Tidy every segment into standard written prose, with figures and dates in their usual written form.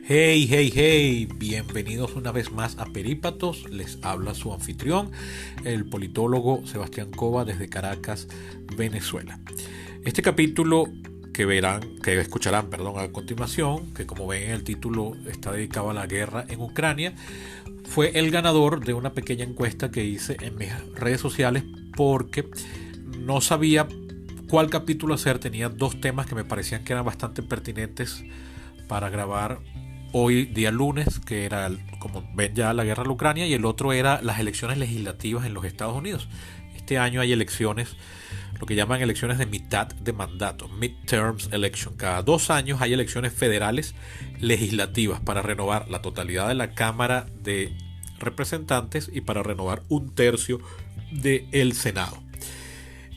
Hey, hey, hey, bienvenidos una vez más a Perípatos. Les habla su anfitrión, el politólogo Sebastián Cova desde Caracas, Venezuela. Este capítulo que escucharán, a continuación, que como ven en el título está dedicado a la guerra en Ucrania, fue el ganador de una pequeña encuesta que hice en mis redes sociales porque no sabía cuál capítulo hacer. Tenía dos temas que me parecían que eran bastante pertinentes para grabar hoy día lunes, que era, como ven ya, la guerra en Ucrania, y el otro era las elecciones legislativas en los Estados Unidos. Este año hay elecciones, lo que llaman elecciones de mitad de mandato, midterms election. Cada 2 años hay elecciones federales legislativas para renovar la totalidad de la Cámara de Representantes y para renovar 1/3 del Senado.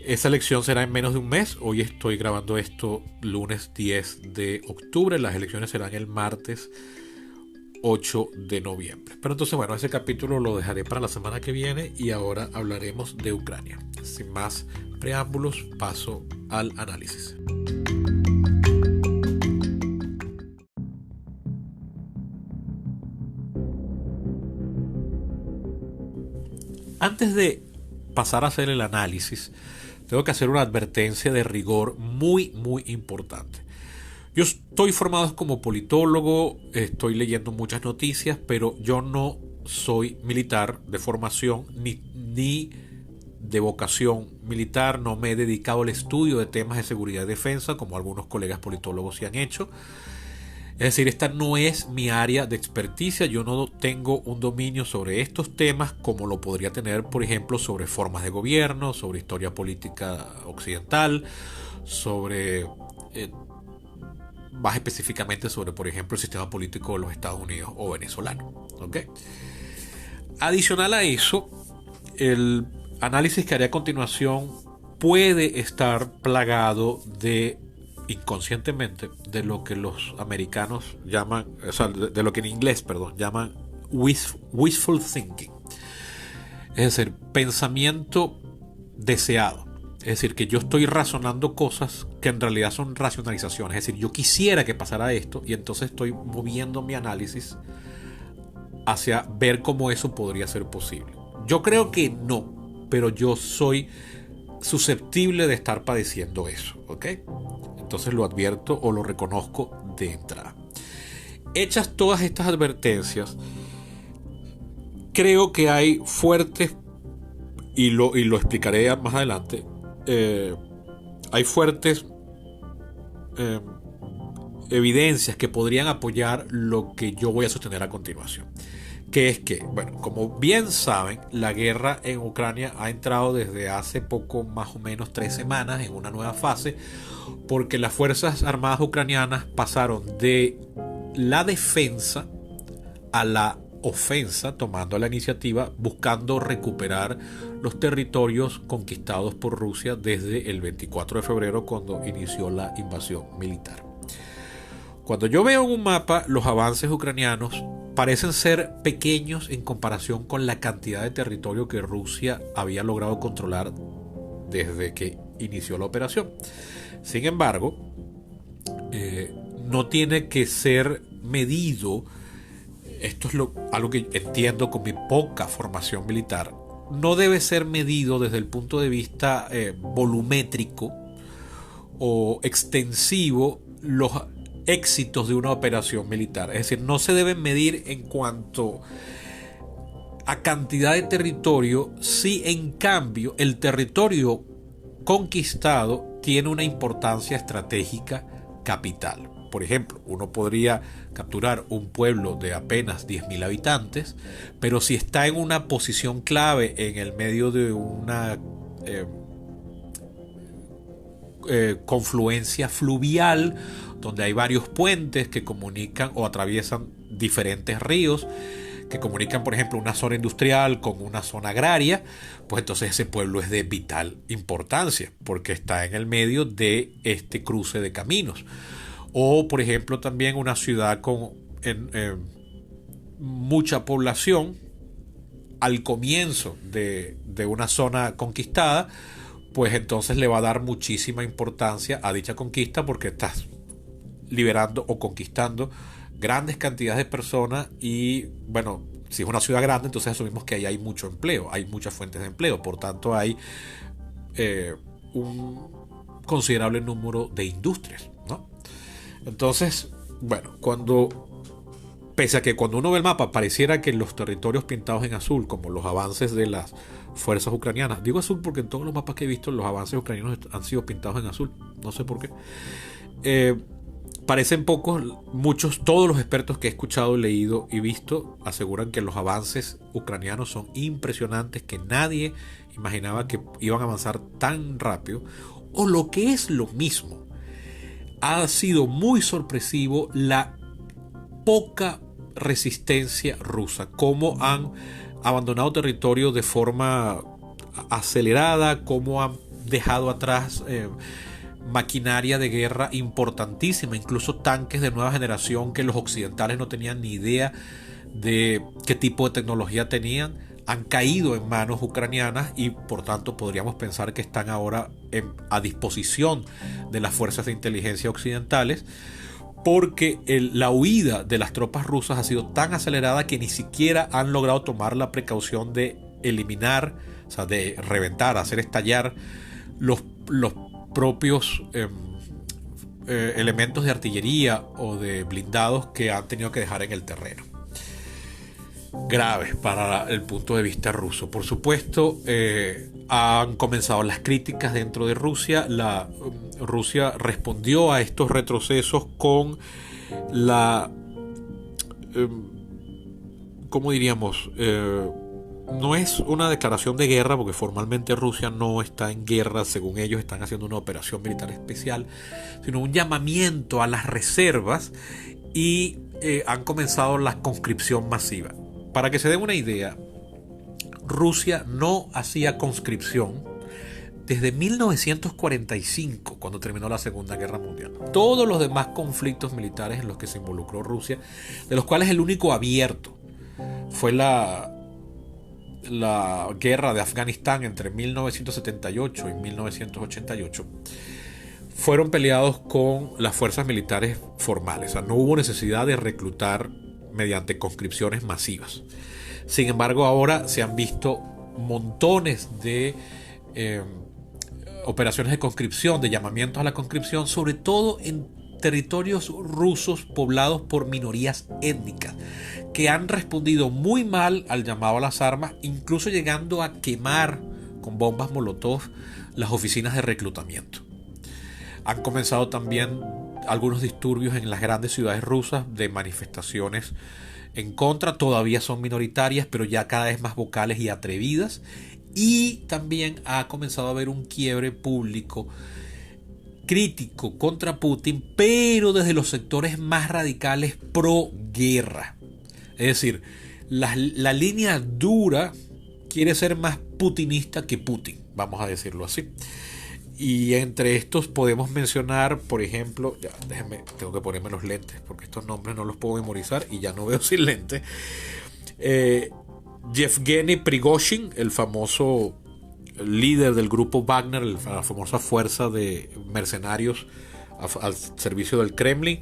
Esa elección será en menos de un mes. Hoy estoy grabando esto lunes 10 de octubre. Las elecciones serán el martes 8 de noviembre. Pero entonces, bueno, ese capítulo lo dejaré para la semana que viene y ahora hablaremos de Ucrania. Sin más preámbulos, paso al análisis. Antes de pasar a hacer el análisis, tengo que hacer una advertencia de rigor muy importante. Yo estoy formado como politólogo, estoy leyendo muchas noticias, pero yo no soy militar de formación ni de vocación militar. No me he dedicado al estudio de temas de seguridad y defensa como algunos colegas politólogos se han hecho. Es decir, esta no es mi área de experticia. Yo no tengo un dominio sobre estos temas como lo podría tener, por ejemplo, sobre formas de gobierno, sobre historia política occidental, sobre, más específicamente sobre, por ejemplo, el sistema político de los Estados Unidos o venezolano. ¿Okay? Adicional a eso, el análisis que haré a continuación puede estar plagado de, inconscientemente, de lo que los americanos llaman, o sea, de lo que en inglés, llaman wishful thinking. Es decir, pensamiento deseado. Es decir, que yo estoy razonando cosas que en realidad son racionalizaciones. Es decir, yo quisiera que pasara esto y entonces estoy moviendo mi análisis hacia ver cómo eso podría ser posible. Yo creo que no, pero yo soy susceptible de estar padeciendo eso, ¿ok? Entonces lo advierto o lo reconozco de entrada. Hechas todas estas advertencias, creo que hay fuertes, y lo explicaré más adelante, hay fuertes evidencias que podrían apoyar lo que yo voy a sostener a continuación. Que es que, bueno, como bien saben, la guerra en Ucrania ha entrado desde hace poco, más o menos 3 semanas, en una nueva fase, porque las Fuerzas Armadas ucranianas pasaron de la defensa a la ofensa, tomando la iniciativa, buscando recuperar los territorios conquistados por Rusia desde el 24 de febrero, cuando inició la invasión militar. Cuando yo veo en un mapa los avances ucranianos, parecen ser pequeños en comparación con la cantidad de territorio que Rusia había logrado controlar desde que inició la operación. Sin embargo, no tiene que ser medido, esto es algo que entiendo con mi poca formación militar, no debe ser medido desde el punto de vista volumétrico o extensivo los éxitos de una operación militar. Es decir, no se deben medir en cuanto a cantidad de territorio, si en cambio el territorio conquistado tiene una importancia estratégica capital. Por ejemplo, uno podría capturar un pueblo de apenas 10.000 habitantes, pero si está en una posición clave en el medio de una confluencia fluvial, donde hay varios puentes que comunican o atraviesan diferentes ríos, que comunican, por ejemplo, una zona industrial con una zona agraria, pues entonces ese pueblo es de vital importancia, porque está en el medio de este cruce de caminos. O, por ejemplo, también una ciudad con mucha población al comienzo de una zona conquistada, pues entonces le va a dar muchísima importancia a dicha conquista, porque estás liberando o conquistando grandes cantidades de personas y, bueno, si es una ciudad grande, entonces asumimos que ahí hay mucho empleo, hay muchas fuentes de empleo, por tanto hay un considerable número de industrias, ¿no? Entonces, bueno, pese a que cuando uno ve el mapa pareciera que los territorios pintados en azul, como los avances de las fuerzas ucranianas, digo azul porque en todos los mapas que he visto los avances ucranianos han sido pintados en azul, no sé por qué, parecen pocos, muchos, todos los expertos que he escuchado, leído y visto aseguran que los avances ucranianos son impresionantes, que nadie imaginaba que iban a avanzar tan rápido, o lo que es lo mismo, ha sido muy sorpresivo la poca resistencia rusa, cómo han abandonado territorio de forma acelerada, cómo han dejado atrás maquinaria de guerra importantísima, incluso tanques de nueva generación que los occidentales no tenían ni idea de qué tipo de tecnología tenían, han caído en manos ucranianas y por tanto podríamos pensar que están ahora a disposición de las fuerzas de inteligencia occidentales, porque la huida de las tropas rusas ha sido tan acelerada que ni siquiera han logrado tomar la precaución de eliminar, o sea, de reventar, hacer estallar los propios elementos de artillería o de blindados que han tenido que dejar en el terreno. Graves para el punto de vista ruso. Por supuesto, han comenzado las críticas dentro de Rusia. Rusia respondió a estos retrocesos con la... ¿cómo diríamos? No es una declaración de guerra, porque formalmente Rusia no está en guerra, según ellos están haciendo una operación militar especial, sino un llamamiento a las reservas y han comenzado la conscripción masiva. Para que se den una idea, Rusia no hacía conscripción desde 1945, cuando terminó la Segunda Guerra Mundial. Todos los demás conflictos militares en los que se involucró Rusia, de los cuales el único abierto fue la guerra de Afganistán entre 1978 y 1988, fueron peleados con las fuerzas militares formales. O sea, no hubo necesidad de reclutar mediante conscripciones masivas. Sin embargo, ahora se han visto montones de operaciones de conscripción, de llamamientos a la conscripción, sobre todo en territorios rusos poblados por minorías étnicas, que han respondido muy mal al llamado a las armas, incluso llegando a quemar con bombas molotov las oficinas de reclutamiento. Han comenzado también algunos disturbios en las grandes ciudades rusas de manifestaciones en contra, todavía son minoritarias, pero ya cada vez más vocales y atrevidas, y también ha comenzado a haber un quiebre público crítico contra Putin, pero desde los sectores más radicales pro guerra. Es decir, la línea dura quiere ser más putinista que Putin, vamos a decirlo así. Y entre estos podemos mencionar, por ejemplo, tengo que ponerme los lentes porque estos nombres no los puedo memorizar y ya no veo sin lentes. Yevgeny Prigozhin, el famoso líder del grupo Wagner, la famosa fuerza de mercenarios al servicio del Kremlin.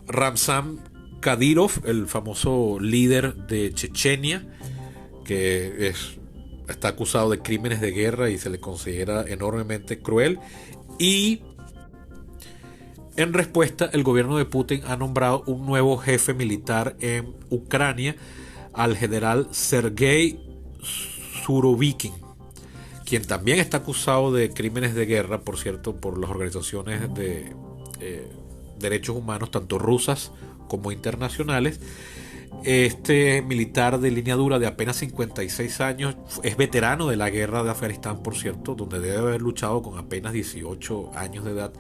Ramzan Kadyrov, el famoso líder de Chechenia, que está acusado de crímenes de guerra y se le considera enormemente cruel. Y en respuesta, el gobierno de Putin ha nombrado un nuevo jefe militar en Ucrania, al general Sergei Surovikin, quien también está acusado de crímenes de guerra, por cierto, por las organizaciones de derechos humanos, tanto rusas como internacionales. Este militar de línea dura de apenas 56 años es veterano de la guerra de Afganistán, por cierto, donde debe haber luchado con apenas 18 años de edad,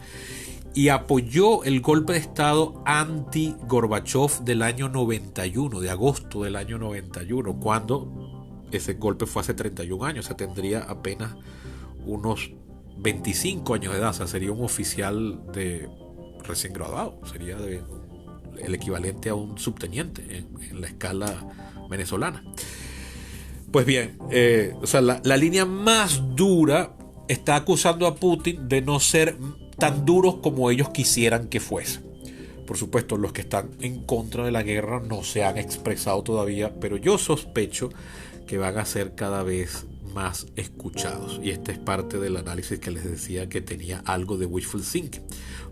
y apoyó el golpe de estado anti-Gorbachev del año 91, de agosto del año 91, cuando ese golpe fue hace 31 años, o sea, tendría apenas unos 25 años de edad, o sea, sería un oficial de recién graduado, sería el equivalente a un subteniente en la escala venezolana. Pues bien, o sea, la línea más dura está acusando a Putin de no ser tan duros como ellos quisieran que fuese. Por supuesto, los que están en contra de la guerra no se han expresado todavía, pero yo sospecho que van a ser cada vez más escuchados. Y este es parte del análisis que les decía que tenía algo de wishful thinking.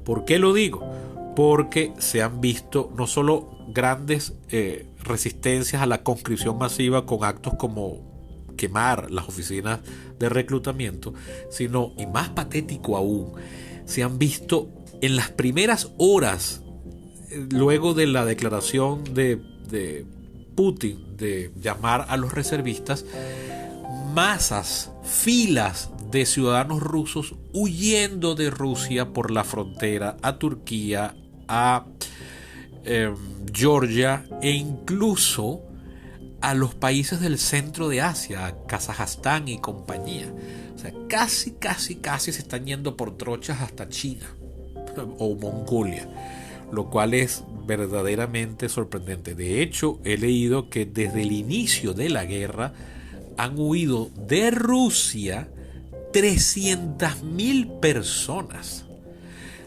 ¿Por qué lo digo? Porque se han visto no solo grandes resistencias a la conscripción masiva con actos como quemar las oficinas de reclutamiento, sino, y más patético aún, se han visto en las primeras horas luego de la declaración de Putin de llamar a los reservistas, masas, filas de ciudadanos rusos huyendo de Rusia por la frontera a Turquía, a Georgia e incluso a los países del centro de Asia, a Kazajstán y compañía. O sea, casi se están yendo por trochas hasta China o Mongolia, lo cual es verdaderamente sorprendente. De hecho, he leído que desde el inicio de la guerra han huido de Rusia 300.000 personas.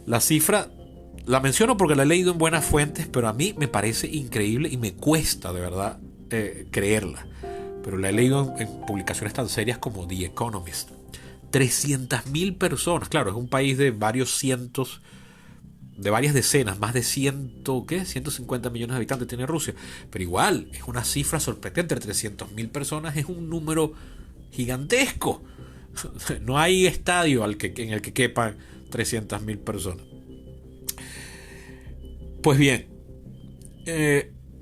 La cifra la menciono porque la he leído en buenas fuentes, pero a mí me parece increíble y me cuesta de verdad creerla. Pero la he leído en publicaciones tan serias como The Economist. 300.000 personas. Claro, es un país de varios cientos, de varias decenas, más de 150 millones de habitantes tiene Rusia. Pero igual, es una cifra sorprendente. 300.000 personas es un número gigantesco. No hay estadio en el que quepan 300.000 personas. Pues bien,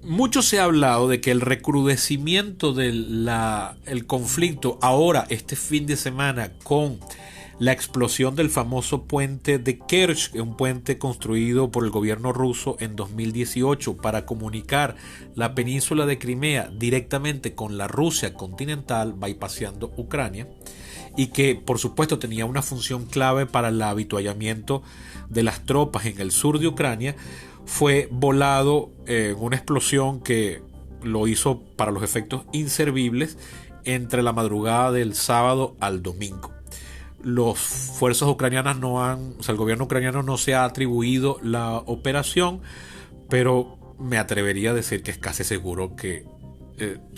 mucho se ha hablado de que el recrudecimiento del conflicto ahora, este fin de semana, con la explosión del famoso puente de Kerch, un puente construido por el gobierno ruso en 2018 para comunicar la península de Crimea directamente con la Rusia continental, bypaseando Ucrania, y que por supuesto tenía una función clave para el avituallamiento de las tropas en el sur de Ucrania, fue volado en una explosión que lo hizo para los efectos inservibles entre la madrugada del sábado al domingo. Las fuerzas ucranianas el gobierno ucraniano no se ha atribuido la operación, pero me atrevería a decir que es casi seguro que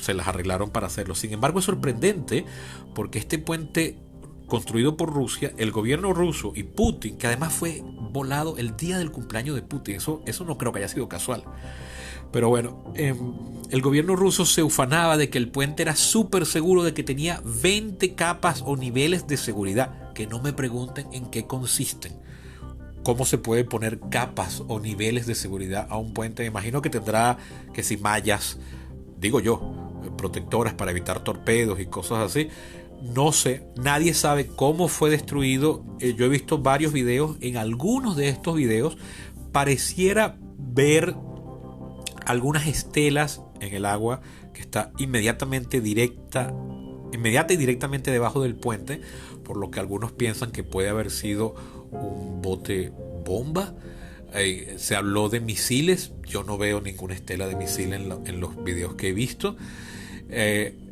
se las arreglaron para hacerlo. Sin embargo, es sorprendente porque este puente construido por Rusia, el gobierno ruso y Putin, que además fue volado el día del cumpleaños de Putin, eso no creo que haya sido casual. Pero bueno, el gobierno ruso se ufanaba de que el puente era súper seguro, de que tenía 20 capas o niveles de seguridad, que no me pregunten en qué consisten. ¿Cómo se puede poner capas o niveles de seguridad a un puente? Me imagino que tendrá que si mallas, digo yo, protectoras para evitar torpedos y cosas así. No sé, nadie sabe cómo fue destruido. Yo he visto varios videos. En algunos de estos videos pareciera ver algunas estelas en el agua que está inmediata y directamente debajo del puente, por lo que algunos piensan que puede haber sido un bote bomba. Se habló de misiles. Yo no veo ninguna estela de misil en los videos que he visto.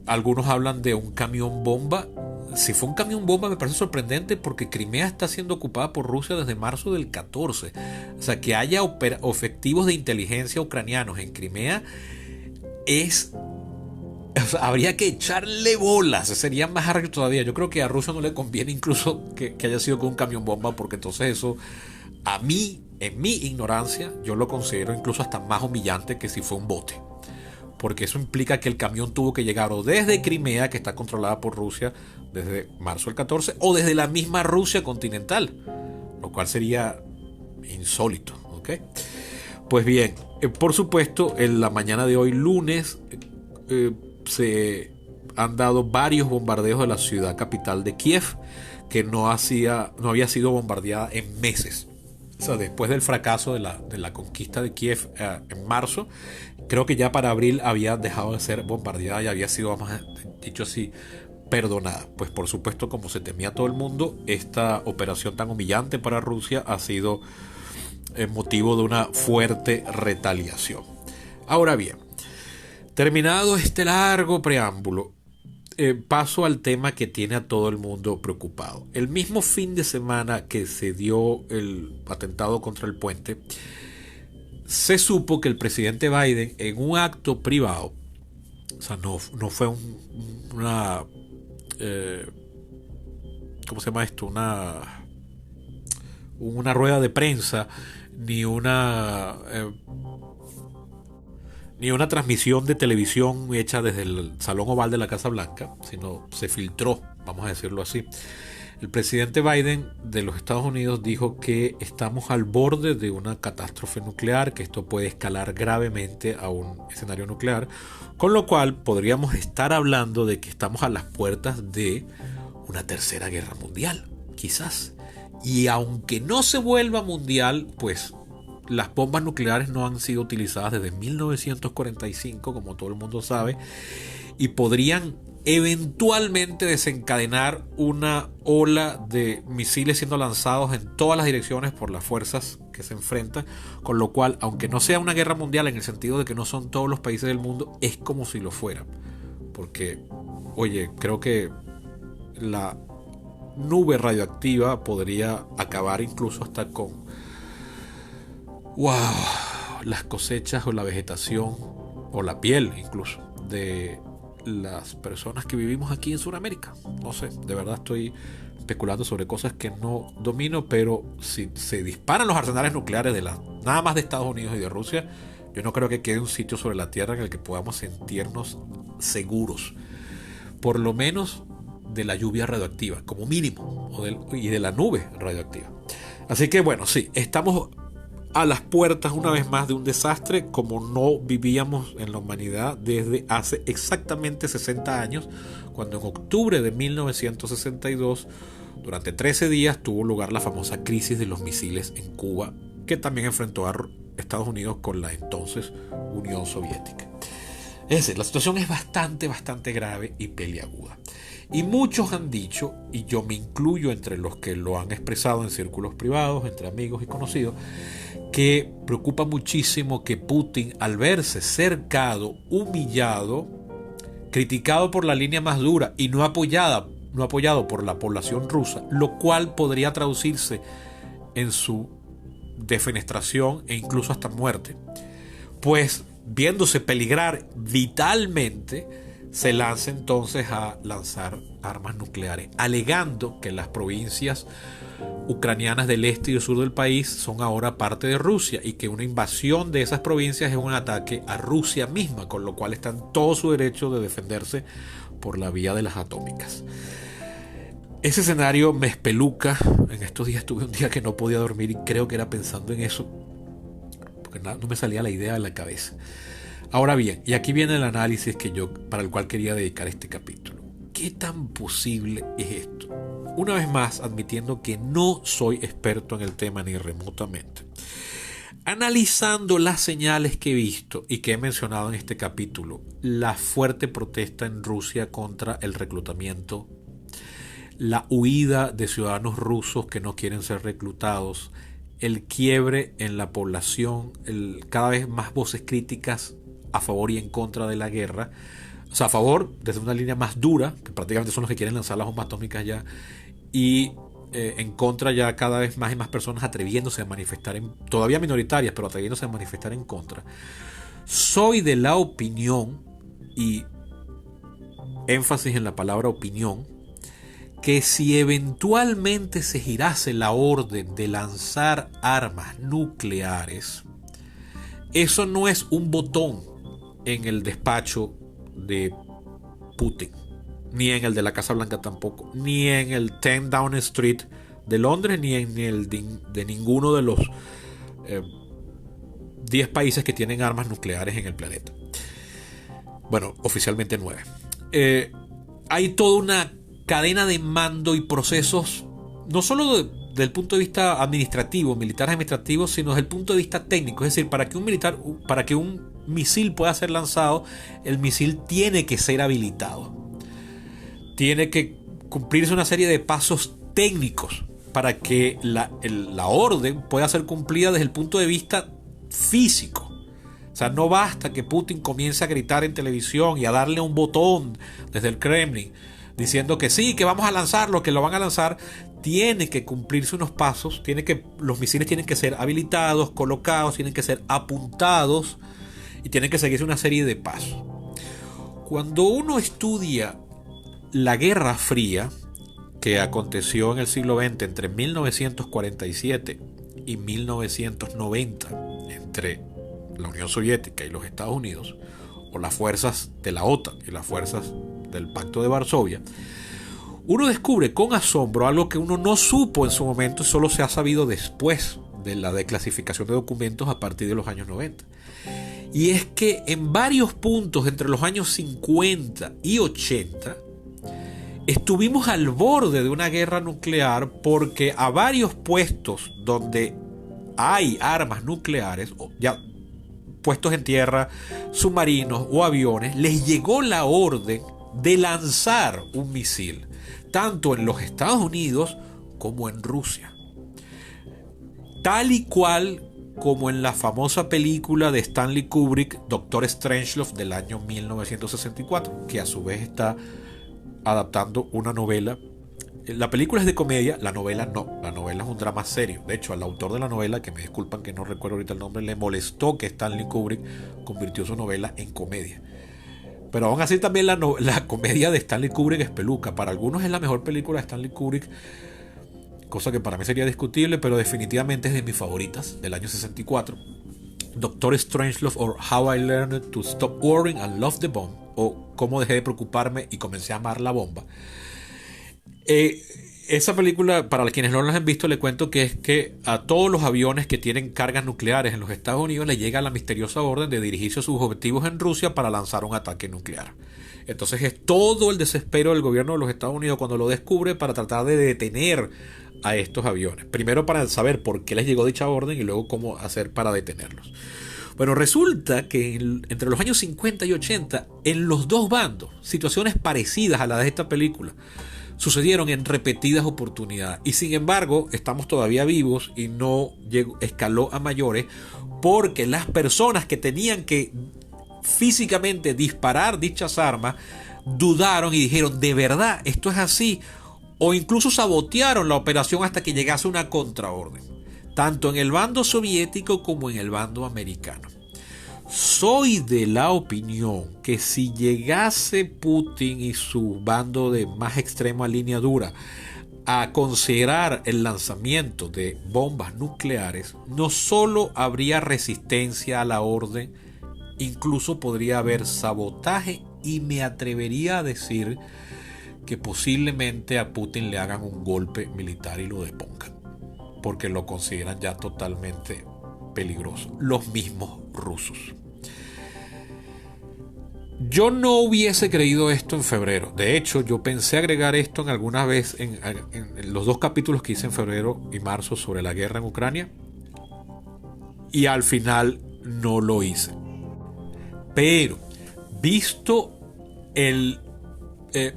Algunos hablan de un camión bomba. Si fue un camión bomba me parece sorprendente, porque Crimea está siendo ocupada por Rusia desde marzo del 14. O sea, que haya efectivos de inteligencia ucranianos en Crimea habría que echarle bolas. Sería más arreglo todavía. Yo creo que a Rusia no le conviene incluso que haya sido con un camión bomba, porque entonces eso, a mí, en mi ignorancia, yo lo considero incluso hasta más humillante que si fue un bote. Porque eso implica que el camión tuvo que llegar o desde Crimea, que está controlada por Rusia desde marzo del 14, o desde la misma Rusia continental, lo cual sería insólito, ¿ok? Pues bien, por supuesto, en la mañana de hoy, lunes, se han dado varios bombardeos de la ciudad capital de Kiev, que no había sido bombardeada en meses. O sea, después del fracaso de la conquista de Kiev en marzo, creo que ya para abril había dejado de ser bombardeada y había sido, vamos a dicho así, perdonada. Pues por supuesto, como se temía todo el mundo, esta operación tan humillante para Rusia ha sido motivo de una fuerte retaliación. Ahora bien, terminado este largo preámbulo, paso al tema que tiene a todo el mundo preocupado. El mismo fin de semana que se dio el atentado contra el puente, se supo que el presidente Biden, en un acto privado, o sea, no fue una... ¿cómo se llama esto? Una rueda de prensa, ni ni una transmisión de televisión hecha desde el Salón Oval de la Casa Blanca, sino se filtró, vamos a decirlo así. El presidente Biden de los Estados Unidos dijo que estamos al borde de una catástrofe nuclear, que esto puede escalar gravemente a un escenario nuclear, con lo cual podríamos estar hablando de que estamos a las puertas de una tercera guerra mundial, quizás. Y aunque no se vuelva mundial, pues las bombas nucleares no han sido utilizadas desde 1945, como todo el mundo sabe, y podrían eventualmente desencadenar una ola de misiles siendo lanzados en todas las direcciones por las fuerzas que se enfrentan, con lo cual, aunque no sea una guerra mundial en el sentido de que no son todos los países del mundo, es como si lo fuera. Porque, oye, creo que la nube radioactiva podría acabar incluso hasta con las cosechas o la vegetación o la piel incluso de las personas que vivimos aquí en Sudamérica. No sé, de verdad estoy especulando sobre cosas que no domino, pero si se disparan los arsenales nucleares nada más de Estados Unidos y de Rusia, yo no creo que quede un sitio sobre la Tierra en el que podamos sentirnos seguros, por lo menos de la lluvia radioactiva, como mínimo, y de la nube radioactiva. Así que bueno, sí, estamos a las puertas una vez más de un desastre como no vivíamos en la humanidad desde hace exactamente 60 años, cuando en octubre de 1962, durante 13 días, tuvo lugar la famosa crisis de los misiles en Cuba, que también enfrentó a Estados Unidos con la entonces Unión Soviética. Es decir, la situación es bastante grave y peliaguda. Y muchos han dicho, y yo me incluyo entre los que lo han expresado en círculos privados, entre amigos y conocidos, que preocupa muchísimo que Putin, al verse cercado, humillado, criticado por la línea más dura y no apoyado por la población rusa, lo cual podría traducirse en su defenestración e incluso hasta muerte, pues viéndose peligrar vitalmente, se lanza entonces a lanzar armas nucleares, alegando que las provincias ucranianas del este y del sur del país son ahora parte de Rusia y que una invasión de esas provincias es un ataque a Rusia misma, con lo cual está en todo su derecho de defenderse por la vía de las atómicas. Ese escenario me espeluca. En estos días tuve un día que no podía dormir y creo que era pensando en eso, porque no me salía la idea de la cabeza. Ahora bien, y aquí viene el análisis para el cual quería dedicar este capítulo. ¿Qué tan posible es esto? Una vez más, admitiendo que no soy experto en el tema ni remotamente. Analizando las señales que he visto y que he mencionado en este capítulo, la fuerte protesta en Rusia contra el reclutamiento, la huida de ciudadanos rusos que no quieren ser reclutados, el quiebre en la población, cada vez más voces críticas a favor y en contra de la guerra, o sea, a favor desde una línea más dura, que prácticamente son los que quieren lanzar las bombas atómicas ya, y en contra ya cada vez más y más personas atreviéndose a manifestar, todavía minoritarias, pero atreviéndose a manifestar en contra. Soy de la opinión, y énfasis en la palabra opinión, que si eventualmente se girase la orden de lanzar armas nucleares, eso no es un botón en el despacho de Putin, ni en el de la Casa Blanca tampoco, ni en el 10 Downing Street de Londres, ni en el de ninguno de los 10 países que tienen armas nucleares en el planeta. Bueno, oficialmente 9. Hay toda una cadena de mando y procesos, no solo del punto de vista administrativo, militar administrativo, sino desde el punto de vista técnico. Es decir, para que un misil pueda ser lanzado, el misil tiene que ser habilitado. Tiene que cumplirse una serie de pasos técnicos para que la orden pueda ser cumplida desde el punto de vista físico. O sea, no basta que Putin comience a gritar en televisión y a darle un botón desde el Kremlin. diciendo que sí, que vamos a lanzarlo, que lo van a lanzar, tiene que cumplirse unos pasos, los misiles tienen que ser habilitados, colocados, tienen que ser apuntados y tienen que seguirse una serie de pasos. Cuando uno estudia la Guerra Fría, que aconteció en el siglo XX entre 1947 y 1990, entre la Unión Soviética y los Estados Unidos, o las fuerzas de la OTAN y las fuerzas del Pacto de Varsovia, uno descubre con asombro algo que uno no supo en su momento y solo se ha sabido después de la declasificación de documentos a partir de los años 90. Y es que en varios puntos entre los años 50 y 80 estuvimos al borde de una guerra nuclear, porque a varios puestos donde hay armas nucleares, ya puestos en tierra, submarinos o aviones, les llegó la orden de lanzar un misil, tanto en los Estados Unidos como en Rusia. Tal y cual como en la famosa película de Stanley Kubrick, Doctor Strangelove, del año 1964, que a su vez está adaptando una novela. La película es de comedia, la novela no. La novela es un drama serio. De hecho, al autor de la novela, que me disculpan que no recuerdo ahorita el nombre, le molestó que Stanley Kubrick convirtió su novela en comedia. Pero aún así también la comedia de Stanley Kubrick es peluca. Para algunos es la mejor película de Stanley Kubrick, cosa que para mí sería discutible, pero definitivamente es de mis favoritas, del año 64. Doctor Strangelove, or How I Learned to Stop Worrying and Love the Bomb, o Cómo dejé de preocuparme y comencé a amar la bomba. Esa película, para quienes no la han visto, le cuento que es que a todos los aviones que tienen cargas nucleares en los Estados Unidos les llega la misteriosa orden de dirigirse a sus objetivos en Rusia para lanzar un ataque nuclear. Entonces es todo el desespero del gobierno de los Estados Unidos cuando lo descubre para tratar de detener a estos aviones. Primero para saber por qué les llegó dicha orden y luego cómo hacer para detenerlos. Bueno, resulta que entre los años 50 y 80, en los dos bandos, situaciones parecidas a las de esta película sucedieron en repetidas oportunidades. Y sin embargo, estamos todavía vivos y no escaló a mayores, porque las personas que tenían que físicamente disparar dichas armas dudaron y dijeron, ¿de verdad esto es así? O incluso sabotearon la operación hasta que llegase una contraorden, tanto en el bando soviético como en el bando americano. Soy de la opinión que si llegase Putin y su bando de más extrema línea dura a considerar el lanzamiento de bombas nucleares, no solo habría resistencia a la orden, incluso podría haber sabotaje, y me atrevería a decir que posiblemente a Putin le hagan un golpe militar y lo depongan, porque lo consideran ya totalmente peligroso, los mismos rusos. Yo no hubiese creído esto en febrero. De hecho, yo pensé agregar esto en alguna vez en los dos capítulos que hice en febrero y marzo sobre la guerra en Ucrania, y al final no lo hice. Pero visto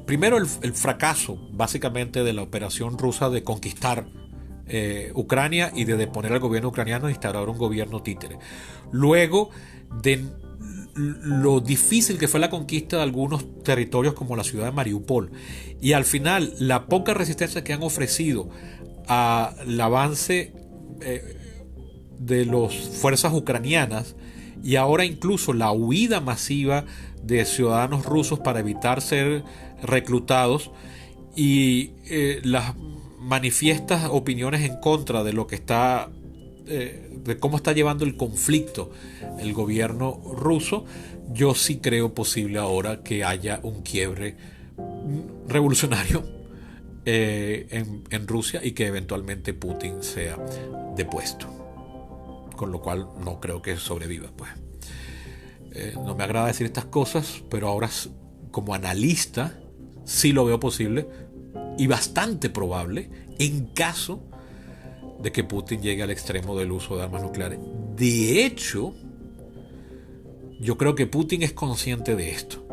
primero el fracaso básicamente de la operación rusa de conquistar Ucrania y de deponer al gobierno ucraniano e instaurar un gobierno títere, luego de lo difícil que fue la conquista de algunos territorios como la ciudad de Mariupol, y al final la poca resistencia que han ofrecido al avance de las fuerzas ucranianas, y ahora incluso la huida masiva de ciudadanos rusos para evitar ser reclutados, y las manifiestas opiniones en contra de lo que está de cómo está llevando el conflicto el gobierno ruso, yo sí creo posible ahora que haya un quiebre revolucionario en Rusia, y que eventualmente Putin sea depuesto, con lo cual no creo que sobreviva, pues. No me agrada decir estas cosas, pero ahora como analista sí lo veo posible y bastante probable en caso de que Putin llegue al extremo del uso de armas nucleares. De hecho, yo creo que Putin es consciente de esto,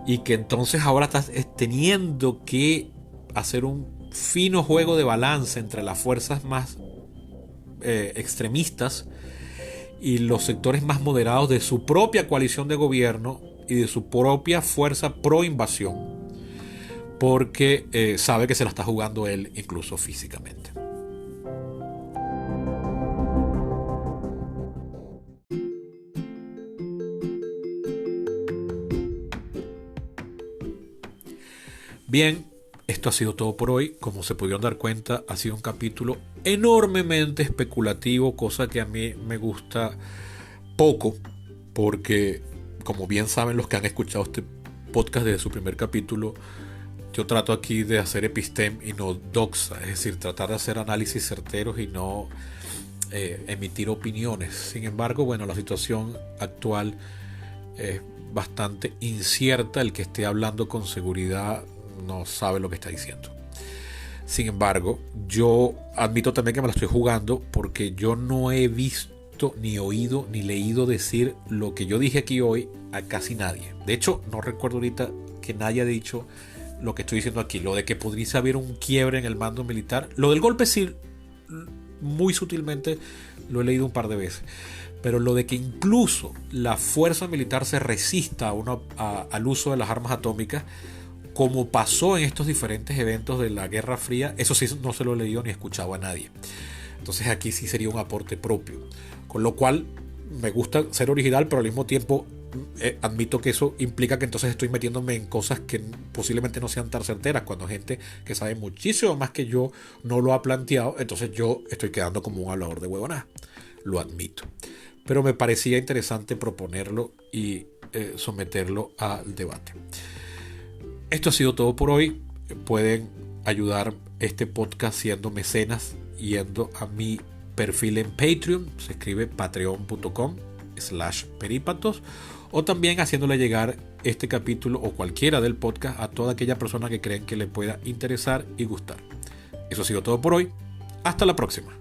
y que entonces ahora está teniendo que hacer un fino juego de balance entre las fuerzas más extremistas y los sectores más moderados de su propia coalición de gobierno y de su propia fuerza pro invasión, porque sabe que se la está jugando él incluso físicamente. Bien, esto ha sido todo por hoy. Como se pudieron dar cuenta, ha sido un capítulo enormemente especulativo, cosa que a mí me gusta poco, porque como bien saben los que han escuchado este podcast desde su primer capítulo, yo trato aquí de hacer epistem y no doxa, es decir, tratar de hacer análisis certeros y no emitir opiniones. Sin embargo, bueno, la situación actual es bastante incierta. El que esté hablando con seguridad no sabe lo que está diciendo. Sin embargo, yo admito también que me la estoy jugando, porque yo no he visto, ni oído, ni leído decir lo que yo dije aquí hoy a casi nadie. De hecho, no recuerdo ahorita que nadie haya dicho lo que estoy diciendo aquí. Lo de que podría haber un quiebre en el mando militar. Lo del golpe sí, muy sutilmente lo he leído un par de veces. Pero lo de que incluso la fuerza militar se resista al uso de las armas atómicas, como pasó en estos diferentes eventos de la Guerra Fría, eso sí no se lo he leído ni escuchado a nadie. Entonces aquí sí sería un aporte propio. Con lo cual me gusta ser original, pero al mismo tiempo admito que eso implica que entonces estoy metiéndome en cosas que posiblemente no sean tan certeras, cuando gente que sabe muchísimo más que yo no lo ha planteado. Entonces yo estoy quedando como un hablador de huevonadas, lo admito, pero me parecía interesante proponerlo y someterlo al debate. Esto ha sido todo por hoy. Pueden ayudar este podcast siendo mecenas, yendo a mi perfil en Patreon, se escribe patreon.com/peripatos, o también haciéndole llegar este capítulo o cualquiera del podcast a toda aquella persona que creen que le pueda interesar y gustar. Eso ha sido todo por hoy. Hasta la próxima.